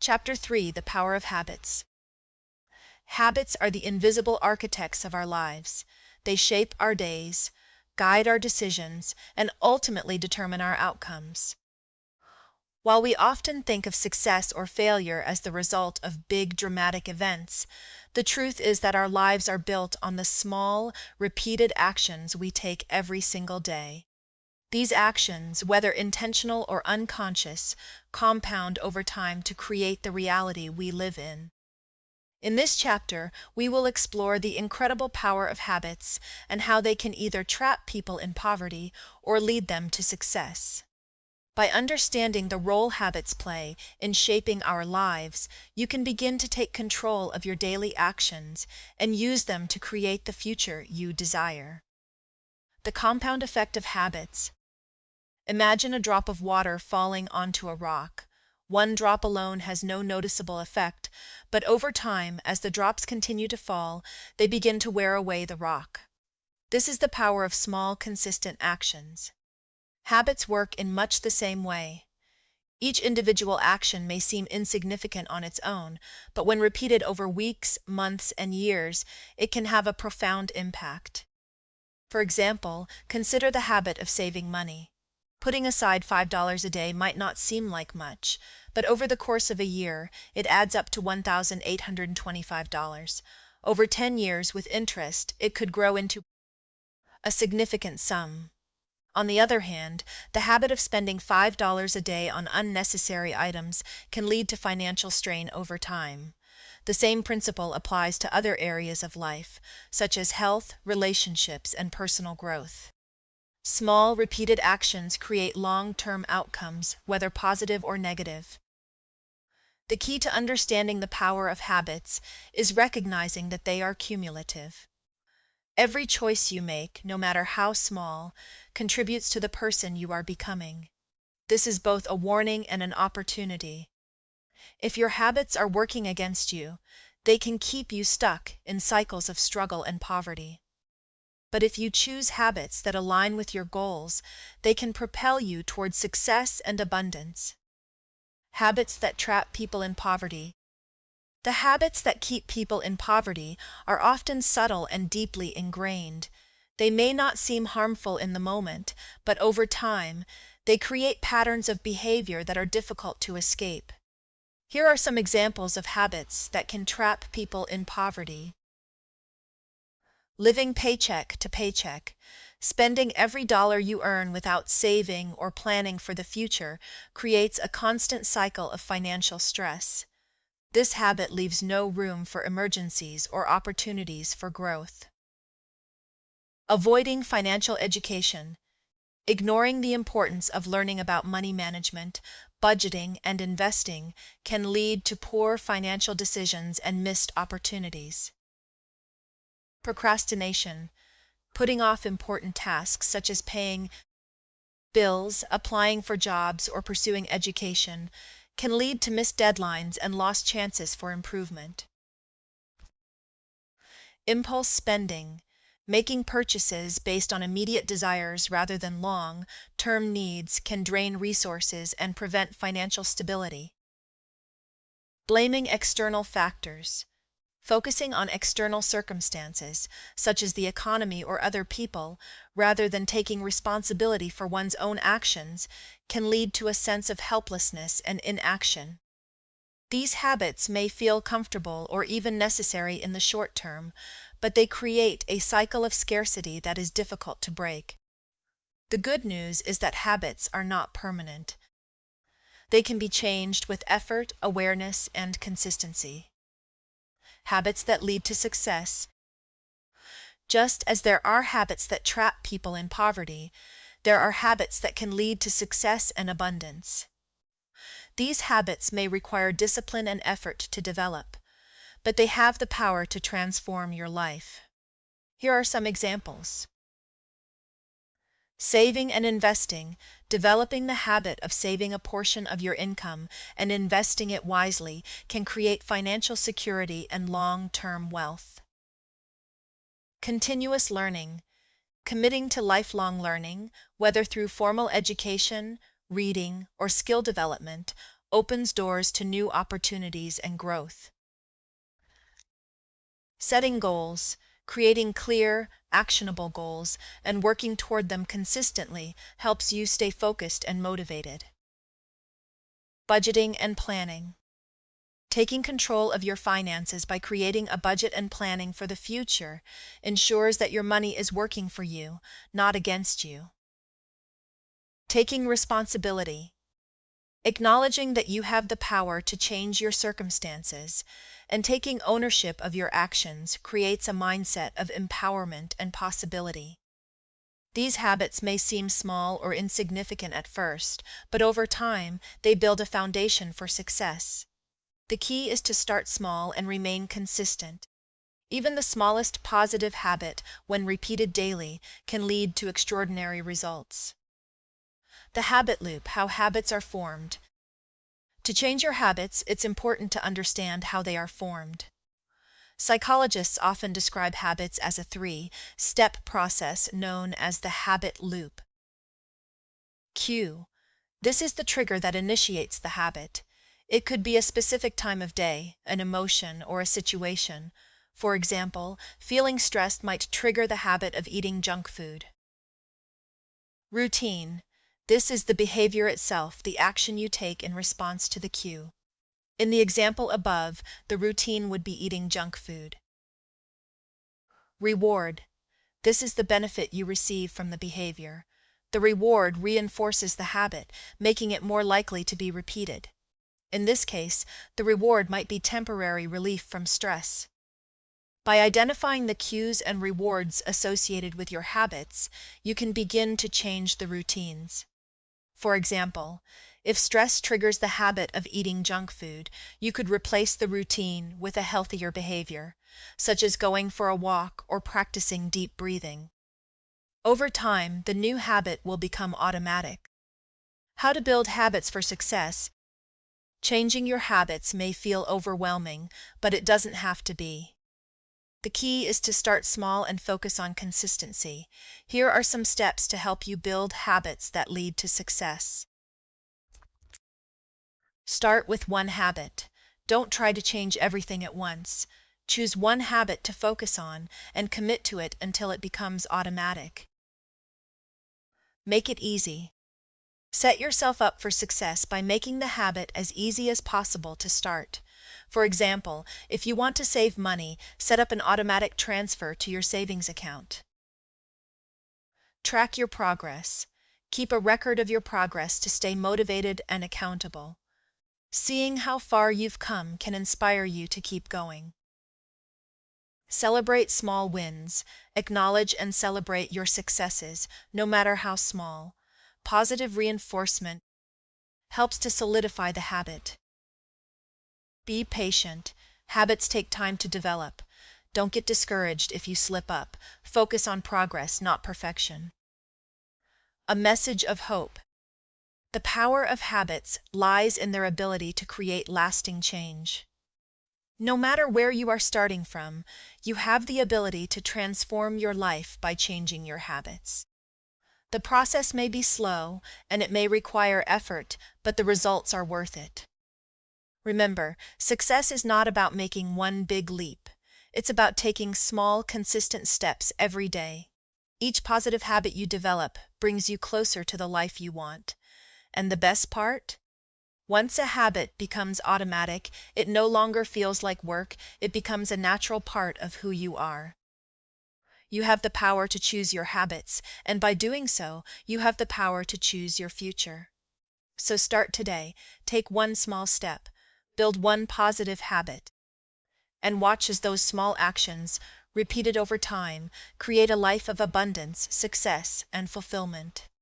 Chapter 3: The Power of Habits. Habits are the invisible architects of our lives. They shape our days, guide our decisions, and ultimately determine our outcomes. While we often think of success or failure as the result of big, dramatic events, the truth is that our lives are built on the small, repeated actions we take every single day. These actions, whether intentional or unconscious, compound over time to create the reality we live in. In this chapter, we will explore the incredible power of habits and how they can either trap people in poverty or lead them to success. By understanding the role habits play in shaping our lives, you can begin to take control of your daily actions and use them to create the future you desire. The compound effect of habits. Imagine a drop of water falling onto a rock. One drop alone has no noticeable effect, but over time, as the drops continue to fall, they begin to wear away the rock. This is the power of small, consistent actions. Habits work in much the same way. Each individual action may seem insignificant on its own, but when repeated over weeks, months, and years, it can have a profound impact. For example, consider the habit of saving money. Putting aside $5 a day might not seem like much, but over the course of a year, it adds up to $1,825. Over 10 years, with interest, it could grow into a significant sum. On the other hand, the habit of spending $5 a day on unnecessary items can lead to financial strain over time. The same principle applies to other areas of life, such as health, relationships, and personal growth. Small, repeated actions create long-term outcomes, whether positive or negative. The key to understanding the power of habits is recognizing that they are cumulative. Every choice you make, no matter how small, contributes to the person you are becoming. This is both a warning and an opportunity. If your habits are working against you, they can keep you stuck in cycles of struggle and poverty. But if you choose habits that align with your goals, they can propel you towards success and abundance. Habits that trap people in poverty. The habits that keep people in poverty are often subtle and deeply ingrained. They may not seem harmful in the moment, but over time, they create patterns of behavior that are difficult to escape. Here are some examples of habits that can trap people in poverty. Living paycheck to paycheck. Spending every dollar you earn without saving or planning for the future creates a constant cycle of financial stress. This habit leaves no room for emergencies or opportunities for growth. Avoiding financial education. Ignoring the importance of learning about money management, budgeting, and investing can lead to poor financial decisions and missed opportunities. Procrastination. Putting off important tasks such as paying bills, applying for jobs, or pursuing education can lead to missed deadlines and lost chances for improvement. Impulse spending. Making purchases based on immediate desires rather than long-term needs can drain resources and prevent financial stability. Blaming external factors. Focusing on external circumstances, such as the economy or other people, rather than taking responsibility for one's own actions, can lead to a sense of helplessness and inaction. These habits may feel comfortable or even necessary in the short term, but they create a cycle of scarcity that is difficult to break. The good news is that habits are not permanent. They can be changed with effort, awareness, and consistency. Habits that lead to success. Just as there are habits that trap people in poverty, there are habits that can lead to success and abundance. These habits may require discipline and effort to develop, but they have the power to transform your life. Here are some examples. Saving and investing. Developing the habit of saving a portion of your income and investing it wisely can create financial security and long-term wealth. Continuous learning. Committing to lifelong learning, whether through formal education, reading, or skill development, opens doors to new opportunities and growth. Setting goals, creating clear, actionable goals, and working toward them consistently helps you stay focused and motivated. Budgeting and planning. Taking control of your finances by creating a budget and planning for the future ensures that your money is working for you, not against you. Taking responsibility. Acknowledging that you have the power to change your circumstances and taking ownership of your actions creates a mindset of empowerment and possibility. These habits may seem small or insignificant at first, but over time, they build a foundation for success. The key is to start small and remain consistent. Even the smallest positive habit, when repeated daily, can lead to extraordinary results. The habit loop, how habits are formed. To change your habits, it's important to understand how they are formed. Psychologists often describe habits as a three-step process known as the habit loop. Cue. This is the trigger that initiates the habit. It could be a specific time of day, an emotion, or a situation. For example, feeling stressed might trigger the habit of eating junk food. Routine. This is the behavior itself, the action you take in response to the cue. In the example above, the routine would be eating junk food. Reward. This is the benefit you receive from the behavior. The reward reinforces the habit, making it more likely to be repeated. In this case, the reward might be temporary relief from stress. By identifying the cues and rewards associated with your habits, you can begin to change the routines. For example, if stress triggers the habit of eating junk food, you could replace the routine with a healthier behavior, such as going for a walk or practicing deep breathing. Over time, the new habit will become automatic. How to build habits for success. Changing your habits may feel overwhelming, but it doesn't have to be. The key is to start small and focus on consistency. Here are some steps to help you build habits that lead to success. Start with one habit. Don't try to change everything at once. Choose one habit to focus on and commit to it until it becomes automatic. Make it easy. Set yourself up for success by making the habit as easy as possible to start. For example, if you want to save money, set up an automatic transfer to your savings account. Track your progress. Keep a record of your progress to stay motivated and accountable. Seeing how far you've come can inspire you to keep going. Celebrate small wins. Acknowledge and celebrate your successes, no matter how small. Positive reinforcement helps to solidify the habit. Be patient. Habits take time to develop. Don't get discouraged if you slip up. Focus on progress, not perfection. A message of hope. The power of habits lies in their ability to create lasting change. No matter where you are starting from, you have the ability to transform your life by changing your habits. The process may be slow, and it may require effort, but the results are worth it. Remember, success is not about making one big leap. It's about taking small, consistent steps every day. Each positive habit you develop brings you closer to the life you want. And the best part? Once a habit becomes automatic, it no longer feels like work, it becomes a natural part of who you are. You have the power to choose your habits, and by doing so, you have the power to choose your future. So start today, take one small step, build one positive habit, and watch as those small actions, repeated over time, create a life of abundance, success, and fulfillment.